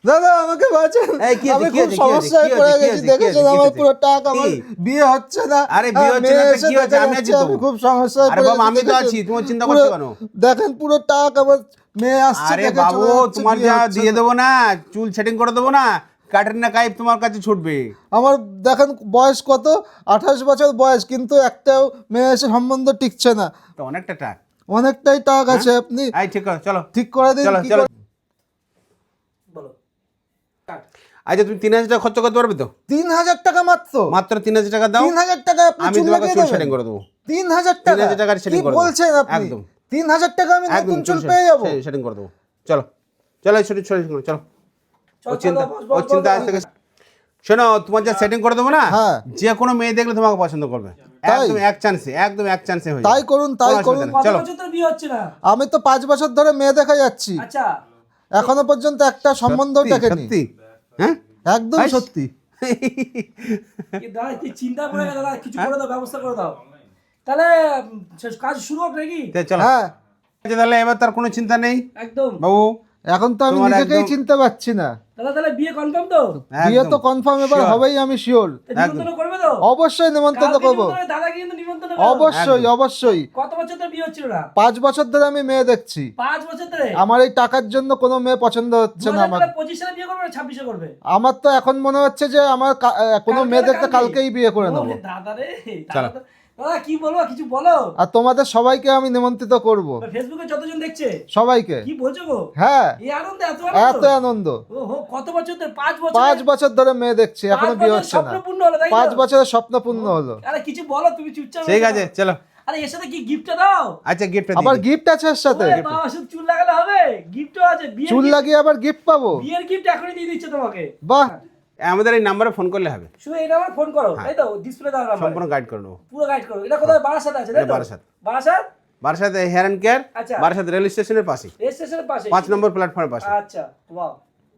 দাদা আমাকে বাঁচান, আমি খুব সমস্যায় পড়ে গেছি, দেখেছেন আমার পুরো টাক, আমার বিয়ে হচ্ছে না। আরে বিয়ে হচ্ছে না কি হচ্ছে, আমি আছি তো, আমি খুব সমস্যায় আরে পড়ে বাবা গেছি, আমি তো আছি, তোমার চিন্তা করছো কেন? দেখেন পুরো টাক আমার, মেয়ে আসছে, আরে বাবু তোমার যা দিয়ে দেবো না, চুল সেটিং করে দেবো না, ক্যাটরিনা কাইফ তোমার কাছে ছুটবে। আমার দেখেন বয়স কত, 28 বছর বয়স, কিন্তু একটাও মেয়ে এসে সম্বন্ধ টিকছে না। তো অনেকটা টাক, অনেকটাই টাক আছে, আপনি এই ঠিক আছে চলো ঠিক করে দিন। চলো কি চলো। করে- আচ্ছা তুমি 3000 টাকা খরচ করতে পারবে তো? 3000 টাকা মাত্র? মাত্র 3000 টাকা দাও, 3000 টাকা আপনি আমি চুল তোমাকে লাগিয়ে চুল দেবেন? সেটিং করে দেবো। 3000 টাকা? 3000 টাকার কি setting করে দেবো। বলছেন আপনি? একদম 3000 টাকা আমি একদম নতুন চুল পেয়ে যাবো? সেটিং করে দেবো। চলো চলো সেটিং চলো চলো। ও চিন্তা আজ থেকে শোনো, তোমার যা সেটিং করে দেবো না, হ্যাঁ। যে কোনো মেয়ে দেখলে তোমাকে পছন্দ করবে, একদম এক চান্সে হয়ে যাবে। তাই করুন, তাই কোনো করুন। অসুবিধা নেই, চলো। বিয়ে হচ্ছে না। আমি তো 5 বছর ধরে মেয়ে দেখা যাচ্ছি, আচ্ছা এখনো পর্যন্ত একটা সম্বন্ধও সত্যি, দেখেনি। সত্যি হ্যাঁ একদম হাস। সত্যি। কি দাদা কি চিন্তা করে গেল, দাদা কিছু করে দাও, ব্যবস্থা করে দাও। তাহলে কাজ শুরু হোক নাকি? চলো হ্যাঁ, আচ্ছা, তাহলে এবার তার কোনো চিন্তা নেই একদম। বাবু। এখন তো আমি তোমার নিজেকেই একদম- চিনতে পারছি না। দাদা তাহলে বিয়ে কনফার্ম তো? বিয়ে তো একদম কনফার্ম এবার Sure. হবেই, আমি শিওর। নিমন্ত্রণ করবে তো? অবশ্যই নিমন্ত্রণ কালকে করবো, নিমন্ত্রণ, দাদাকে কিন্তু নিমন্ত্রণ করো। অবশ্যই একদম। অবশ্যই। কত বছর ধরে বিয়ে হচ্ছিল না? 5 বছর ধরে আমি মেয়ে দেখছি, 5 বছর ধরে? আমার এই টাকার জন্য কোনো মেয়ে পছন্দ হচ্ছে না আমার। 25 সালে বিয়ে করবে না 26 করবে? আমার তো এখন মনে হচ্ছে যে আমার কোনো কালকে মেয়ে না দেখতে কালকে? কালকেই বিয়ে করে নেবো। ওরে দাদা রে, চলো। দাদা কি বলবো, কিছু বলো। আর তোমাদের সবাইকে আমি নিমন্ত্রিত করব, ফেসবুকে যতজন দেখছে, সবাইকে। কি বলছো গো? হ্যাঁ, এই আনন্দ, এত এত আনন্দ। ওহো, কত বছর ধরে? 5 বছর? 5 বছর ধরে মেয়ে দেখছি, এখনো বিয়ে হচ্ছে না। স্বপ্ন পূর্ণ হলো তাই তো? 5 বছরের স্বপ্ন পূর্ণ হলো। আরে কিছু বলো, তুমি চুপচাপ ঠিক বসে আছে দাও। চলো। আরে এর সাথে কি গিফটটা দাও? আচ্ছা গিফট আবার গিফট আছে এর সাথে? ওরে বাবা, শুধু চুল লাগালে হবে? গিফটও আছে, বিয়ের চুল gift- লাগিয়ে আবার গিফট পাবো? বিয়ের গিফট এখনই দিয়ে দিচ্ছে তোমাকে। বাহ, আমাদের এই নাম্বারে ফোন করলে হবে, শুধু এই নাম্বার ফোন করো, তাই তো? ডিসপ্লে দাও নাম্বার, সম্পূর্ণ গাইড করে নেবো। পুরো গাইড করো। এটা কোথায়? বারাসাত আছে তাই এটা তো? Barasat. Barasat Barasat hair and care, আচ্ছা। বারাসাত রেল স্টেশনের পাশে, রেল স্টেশনের পাশে। 5 নম্বর প্ল্যাটফর্মের পাশে। আচ্ছা, ওয়াও।